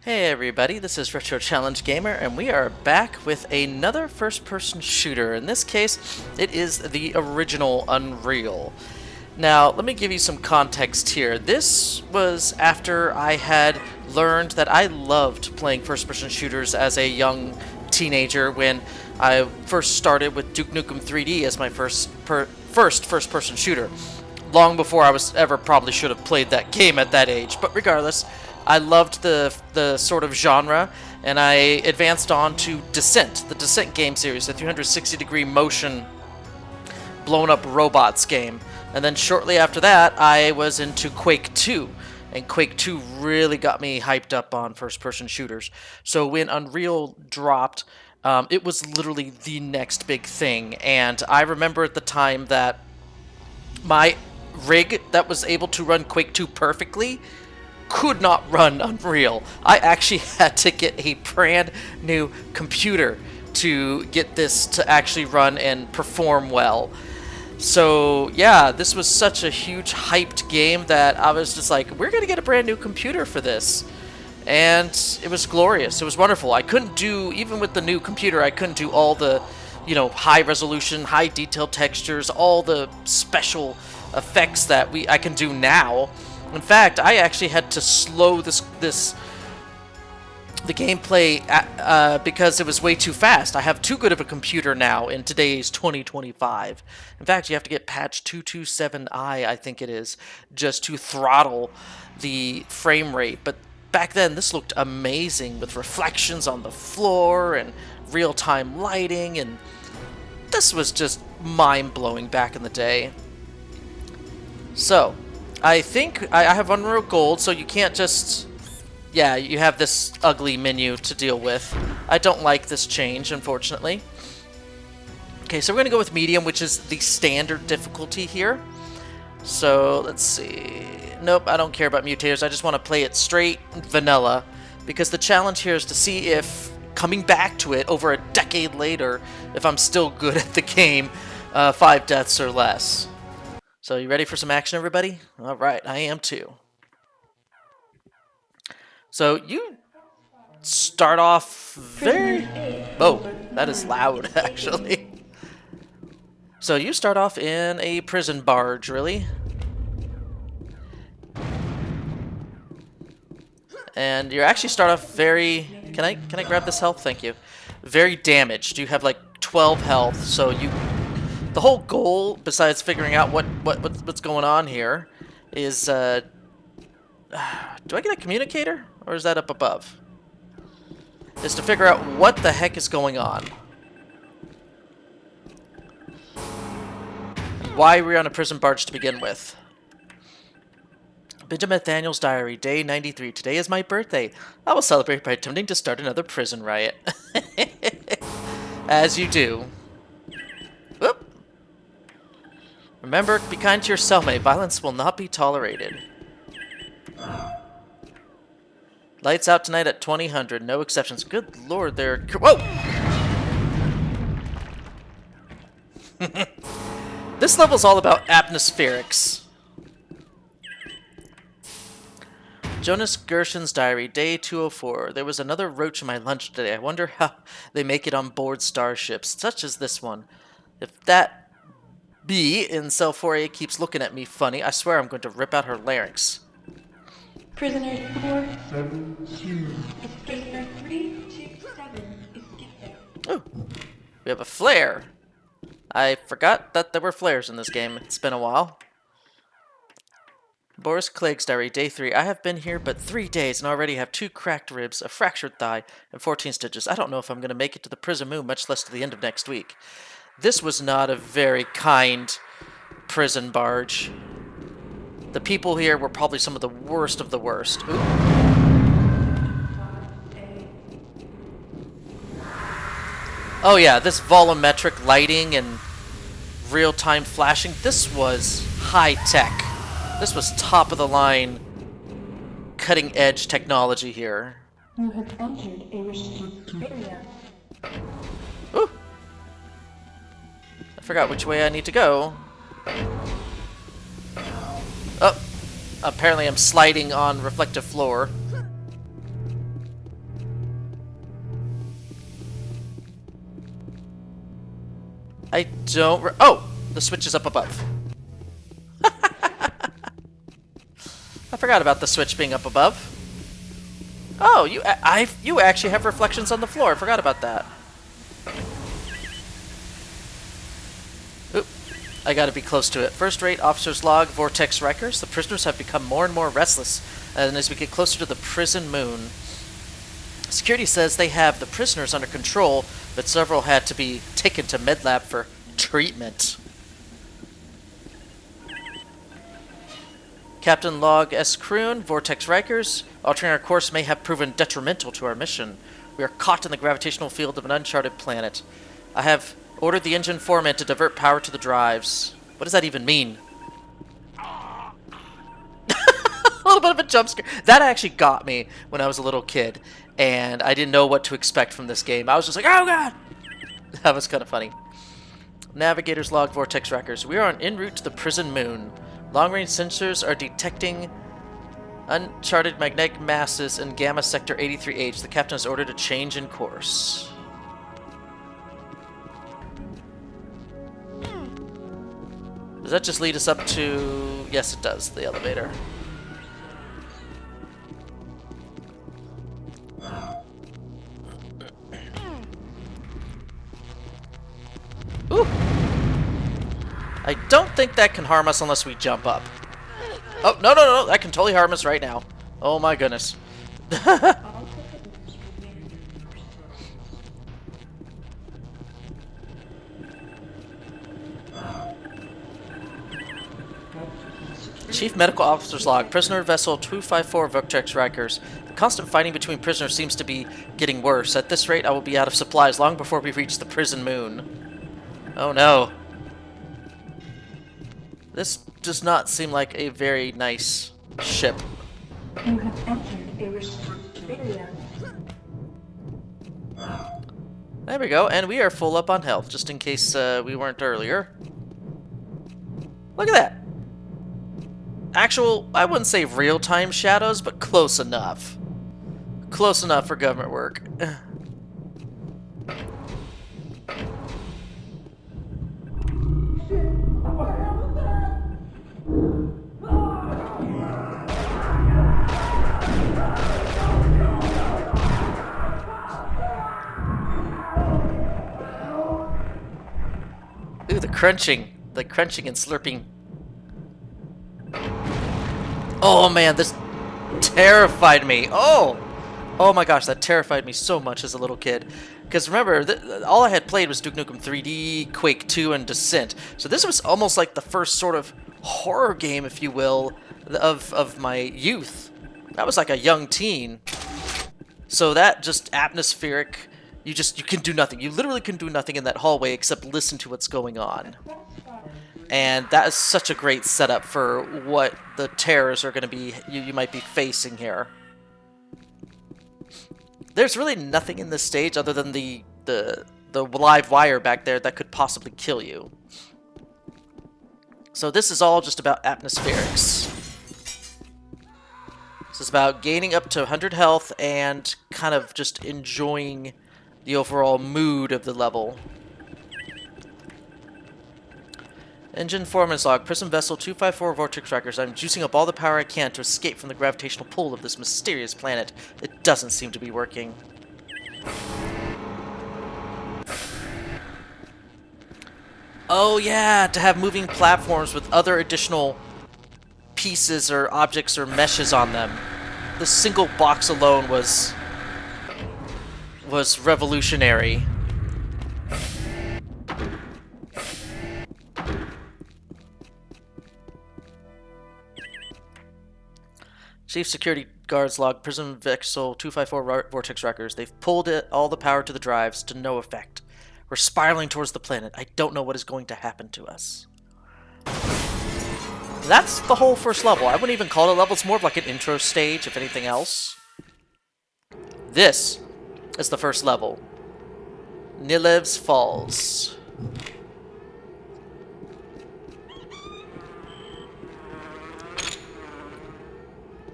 Hey everybody, this is Retro Challenge Gamer, and we are back with another first-person shooter. In this case, it is the original Unreal. Now, let me give you some context here. This was after I had learned that I loved playing first-person shooters as a young teenager when I first started with Duke Nukem 3D as my first first-person shooter. Long before I was ever probably should have played that game at that age, but regardless, I loved the sort of genre, and I advanced on to Descent, the Descent game series, the 360-degree motion blown up robots game. And then shortly after that, I was into Quake 2, and Quake 2 really got me hyped up on first-person shooters. So when Unreal dropped, it was literally the next big thing, and I remember at the time that my rig that was able to run Quake 2 perfectly could not run Unreal. I actually had to get a brand new computer to get this to actually run and perform well. So yeah, this was such a huge hyped game that I was just like, we're gonna get a brand new computer for this. And it was glorious. It was wonderful. I couldn't do, even with the new computer, I couldn't do all the, high resolution, high detail textures, all the special effects that I can do now. In fact, I actually had to slow the gameplay because it was way too fast. I have too good of a computer now in today's 2025. In fact, you have to get patch 227i, I think it is, just to throttle the frame rate. But back then, this looked amazing with reflections on the floor and real-time lighting, and this was just mind-blowing back in the day. So, I think I have Unreal Gold, so you can't just... Yeah, you have this ugly menu to deal with. I don't like this change, unfortunately. Okay, so we're going to go with Medium, which is the standard difficulty here. So, let's see... Nope, I don't care about mutators. I just want to play it straight vanilla, because the challenge here is to see if, coming back to it over a decade later, if I'm still good at the game, 5 deaths or less. So, you ready for some action, everybody? Alright, I am too. So, you start off very... Oh, that is loud, actually. So, you start off in a prison barge, really. And you actually start off very... Can I grab this health? Thank you. Very damaged. You have like 12 health, so you... The whole goal, besides figuring out what's going on here, is, do I get a communicator? Or is that up above? Is to figure out what the heck is going on. Why we're on a prison barge to begin with. Benjamin Nathaniel's diary, day 93. Today is my birthday. I will celebrate by attempting to start another prison riot. As you do. Whoop. Remember, be kind to your cellmate. Violence will not be tolerated. Lights out tonight at 2000. No exceptions. Good lord, they're... Whoa! This level's all about atmospherics. Jonas Gerson's diary, day 204. There was another roach in my lunch today. I wonder how they make it on board starships, such as this one. If that bee in cell 4A keeps looking at me funny, I swear I'm going to rip out her larynx. Prisoner 472. Prisoner 327 is get there. Ooh, we have a flare. I forgot that there were flares in this game. It's been a while. Boris Clegg's diary, day 3. I have been here but 3 days and already have 2 cracked ribs, a fractured thigh, and 14 stitches. I don't know if I'm going to make it to the prison moon, much less to the end of next week. This was not a very kind prison barge. The people here were probably some of the worst of the worst. Ooh. Oh yeah, this volumetric lighting and real-time flashing, this was high-tech. This was top-of-the-line, cutting-edge technology here. You have entered a restricted area. Ooh. I forgot which way I need to go. Oh, apparently I'm sliding on reflective floor. I don't... Oh! The switch is up above. I forgot about the switch being up above. Oh, you actually have reflections on the floor. I forgot about that. Oop. I gotta be close to it. First-rate officer's log, Vortex Rikers. The prisoners have become more and more restless, and as we get closer to the prison moon, security says they have the prisoners under control, but several had to be taken to medlab for treatment. Captain Log S. Kroon, Vortex Rikers. Altering our course may have proven detrimental to our mission. We are caught in the gravitational field of an uncharted planet. I have ordered the engine foreman to divert power to the drives. What does that even mean? A little bit of a jump scare. That actually got me when I was a little kid, and I didn't know what to expect from this game. I was just like, oh god! That was kind of funny. Navigator's log, Vortex Rikers. We are en route to the prison moon. Long-range sensors are detecting uncharted magnetic masses in Gamma Sector 83H. The captain has ordered a change in course. Does that just lead us up to... Yes, it does. The elevator. Ooh! I don't think that can harm us unless we jump up. Oh, no, no, no. That can totally harm us right now. Oh my goodness. Chief Medical Officer's log. Prisoner vessel 254 Vortex Rikers. The constant fighting between prisoners seems to be getting worse. At this rate, I will be out of supplies long before we reach the prison moon. Oh no. This does not seem like a very nice ship. You have entered a restricted area. There we go, and we are full up on health, just in case we weren't earlier. Look at that! Actual, I wouldn't say real-time shadows, but close enough. Close enough for government work. Ooh, the crunching and slurping. Oh man, this terrified me. Oh my gosh, that terrified me so much as a little kid. Because remember, all I had played was Duke Nukem 3D, Quake 2, and Descent. So this was almost like the first sort of horror game, if you will, of my youth. I was like a young teen. So that just atmospheric, you can do nothing. You literally can do nothing in that hallway except listen to what's going on. And that is such a great setup for what the terrors are going to be, you might be facing here. There's really nothing in this stage other than the live wire back there that could possibly kill you. So this is all just about atmospherics. This is about gaining up to 100 health and kind of just enjoying the overall mood of the level. Engine foreman's log. Prison vessel 254 Vortex Rikers. I'm juicing up all the power I can to escape from the gravitational pull of this mysterious planet. It doesn't seem to be working. Oh yeah, to have moving platforms with other additional pieces or objects or meshes on them. The single box alone was revolutionary. Chief Security Guards log. Prison vessel 254 Vortex Rikers. They've pulled all the power to the drives to no effect. We're spiraling towards the planet. I don't know what is going to happen to us. That's the whole first level. I wouldn't even call it a level. It's more of like an intro stage, if anything else. This is the first level. Nyleve's Falls.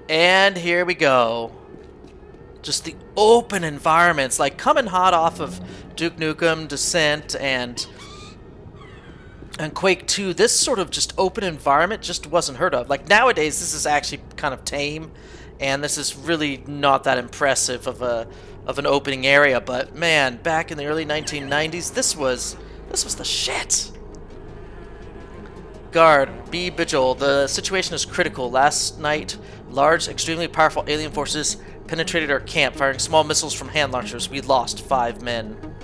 And here we go. Just the open environments, like coming hot off of Duke Nukem, Descent, and And Quake 2, this sort of just open environment just wasn't heard of. Like nowadays, this is actually kind of tame, and this is really not that impressive of an opening area. But man, back in the early 1990s, this was the shit. Guard, be vigilant. The situation is critical. Last night, large, extremely powerful alien forces penetrated our camp, firing small missiles from hand launchers. We lost 5 men.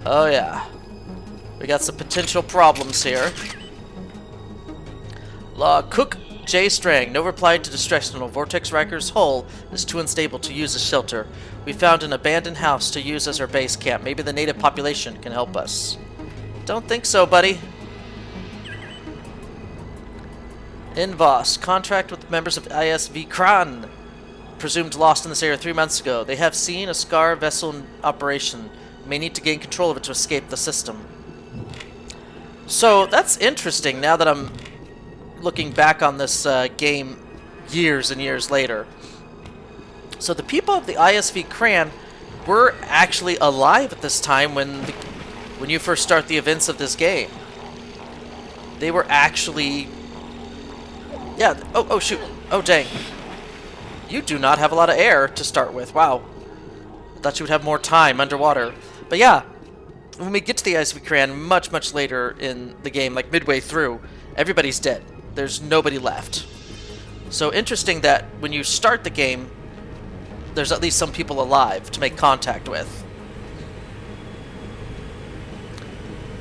Oh yeah. We got some potential problems here. Cook J. Strang. No reply to distress signal. Vortex Rikers' hull is too unstable to use as shelter. We found an abandoned house to use as our base camp. Maybe the native population can help us. Don't think so, buddy. Invos. Contract with members of ISV Kran. Presumed lost in this area 3 months ago. They have seen a Scar vessel in operation. May need to gain control of it to escape the system. So that's interesting now that I'm looking back on this game years and years later. So the people of the ISV Kran were actually alive at this time when you first start the events of this game. They were actually... Yeah, oh shoot. Oh dang. You do not have a lot of air to start with. Wow. I thought you would have more time underwater. But yeah, when we get to the ISV Kran much later in the game, like midway through, everybody's dead. There's nobody left. So interesting that when you start the game, there's at least some people alive to make contact with.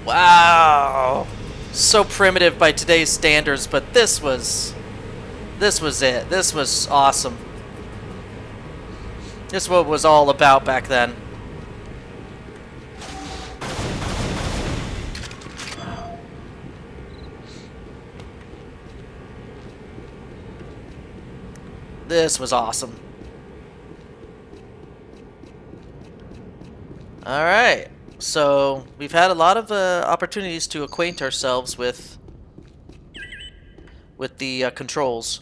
Wow. So primitive by today's standards, but this was it. This was awesome. This is what it was all about back then. This was awesome. Alright, so we've had a lot of opportunities to acquaint ourselves with the controls.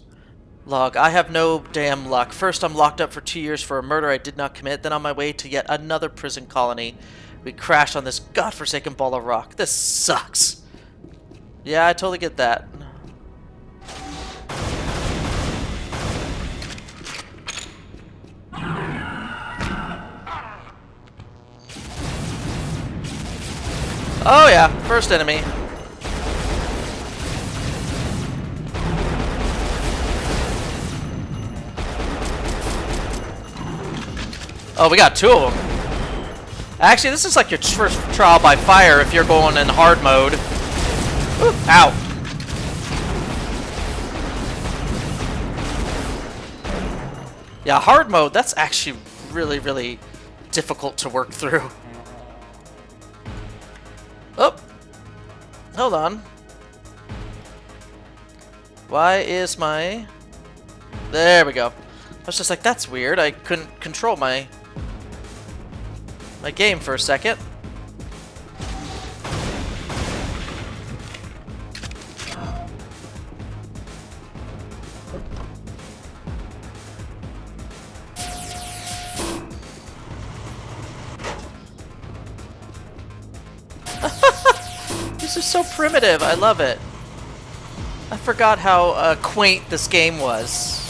Log, I have no damn luck. First, I'm locked up for 2 years for a murder I did not commit, then on my way to yet another prison colony. We crashed on this godforsaken ball of rock. This sucks. Yeah, I totally get that. Oh yeah, first enemy. Oh, we got 2 of them. Actually, this is like your first trial by fire if you're going in hard mode. Ooh, ow. Yeah, hard mode, that's actually really difficult to work through. Oh, hold on. Why is my... There we go. I was just like, that's weird. I couldn't control my game for a second. This is so primitive. I love it. I forgot how quaint this game was.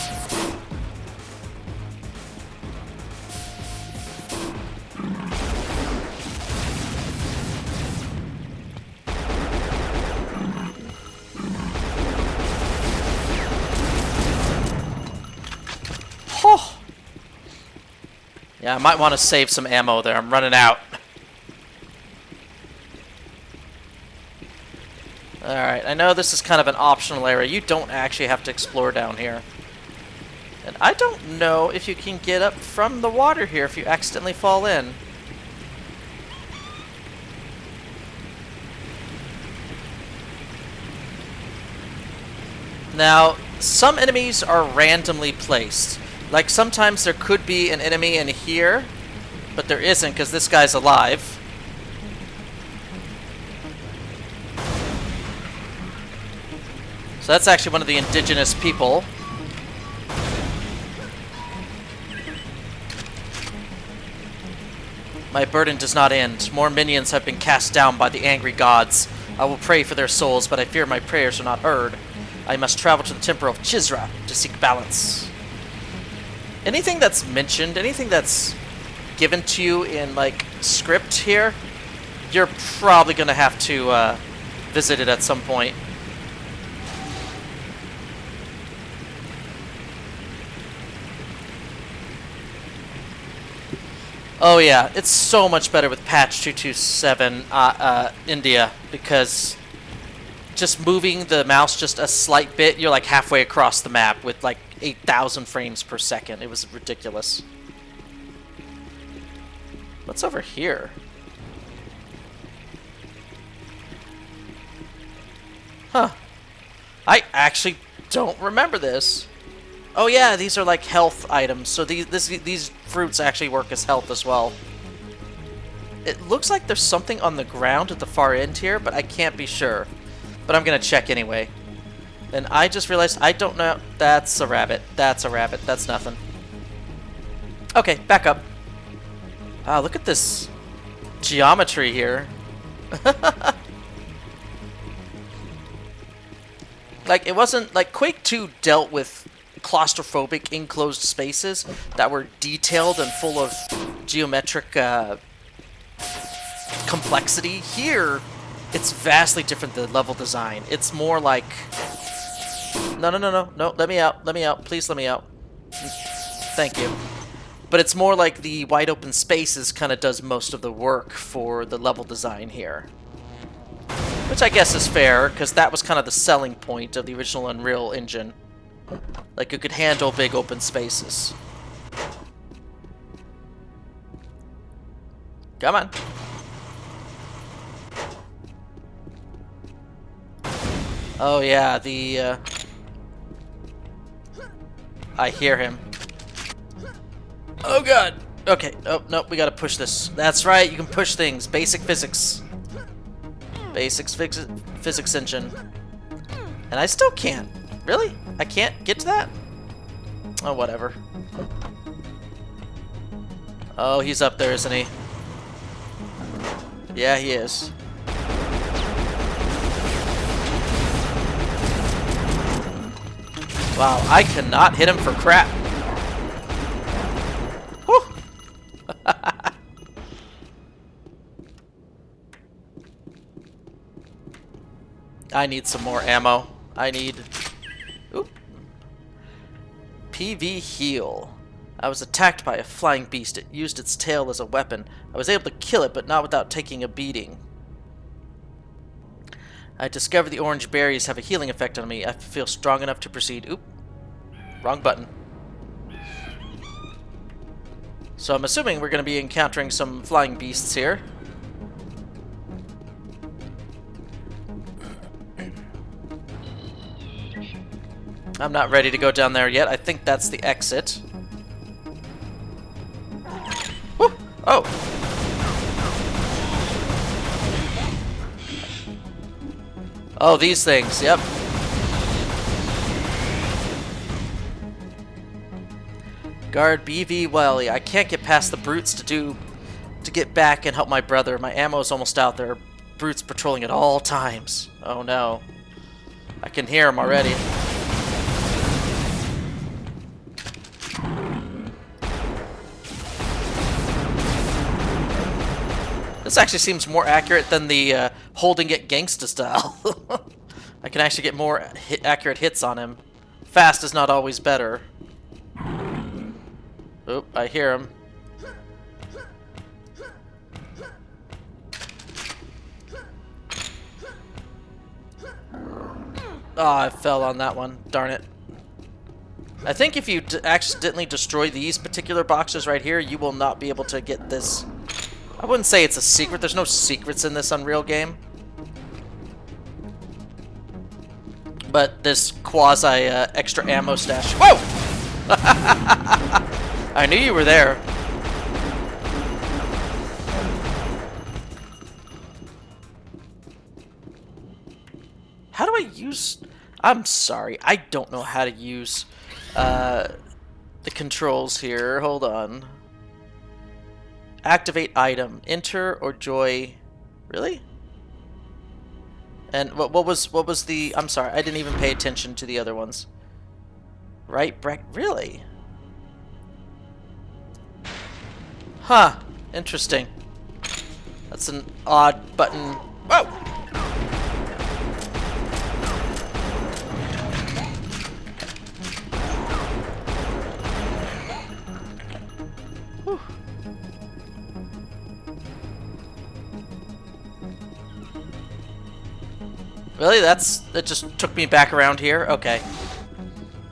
Oh. Yeah, I might want to save some ammo there. I'm running out. Alright, I know this is kind of an optional area. You don't actually have to explore down here. And I don't know if you can get up from the water here if you accidentally fall in. Now, some enemies are randomly placed. Like, sometimes there could be an enemy in here, but there isn't because this guy's alive. So that's actually one of the indigenous people. My burden does not end. More minions have been cast down by the angry gods. I will pray for their souls, but I fear my prayers are not heard. I must travel to the temple of Chisra to seek balance. Anything that's mentioned, anything that's given to you in, like, script here, you're probably going to have to visit it at some point. Oh yeah, it's so much better with patch 227 India, because just moving the mouse just a slight bit, you're like halfway across the map with like 8,000 frames per second. It was ridiculous. What's over here? Huh. I actually don't remember this. Oh yeah, these are like health items, so these fruits actually work as health as well. It looks like there's something on the ground at the far end here, but I can't be sure. But I'm gonna check anyway. And I just realized I don't know. That's a rabbit. That's a rabbit. That's nothing. Okay, back up. Ah, look at this geometry here. Like, it wasn't like Quake 2 dealt with claustrophobic enclosed spaces that were detailed and full of geometric complexity. Here, it's vastly different, the level design. It's more like... No, let me out, please let me out. Thank you. But it's more like the wide open spaces kind of does most of the work for the level design here. Which I guess is fair, because that was kind of the selling point of the original Unreal Engine. Like, it could handle big open spaces. Come on. Oh yeah, the I hear him. Oh god! Okay, oh no, we gotta push this. That's right, you can push things. Basic physics. Basics physics engine. And I still can't. Really? I can't get to that? Oh, whatever. Oh, he's up there, isn't he? Yeah, he is. Wow, I cannot hit him for crap. Whew. I need some more ammo. I need... Oop. PV heal. I was attacked by a flying beast. It used its tail as a weapon. I was able to kill it, but not without taking a beating. I discovered the orange berries have a healing effect on me. I feel strong enough to proceed. Oop. Wrong button. So I'm assuming we're going to be encountering some flying beasts here. I'm not ready to go down there yet. I think that's the exit. Woo! Oh! Oh, these things, yep. Guard BV Welly. I can't get past the brutes to get back and help my brother. My ammo's almost out. There are brutes patrolling at all times. Oh no. I can hear them already. This actually seems more accurate than the holding it gangsta style. I can actually get more accurate hits on him. Fast is not always better. Oop, I hear him. Oh, I fell on that one. Darn it. I think if you accidentally destroy these particular boxes right here, you will not be able to get this. I wouldn't say it's a secret. There's no secrets in this Unreal game. But this quasi extra ammo stash. Whoa! I knew you were there. How do I use... I'm sorry. I don't know how to use the controls here. Hold on. Activate item. Enter or joy. Really? And what was the? I'm sorry, I didn't even pay attention to the other ones. Right, really? Huh. Interesting. That's an odd button. Whoa! Whew. Really? That just took me back around here? Okay.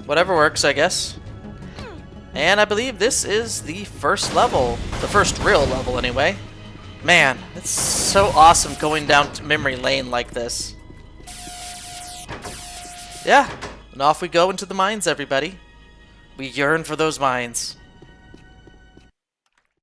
Whatever works, I guess. And I believe this is the first level. The first real level, anyway. Man, it's so awesome going down to memory lane like this. Yeah, and off we go into the mines, everybody. We yearn for those mines.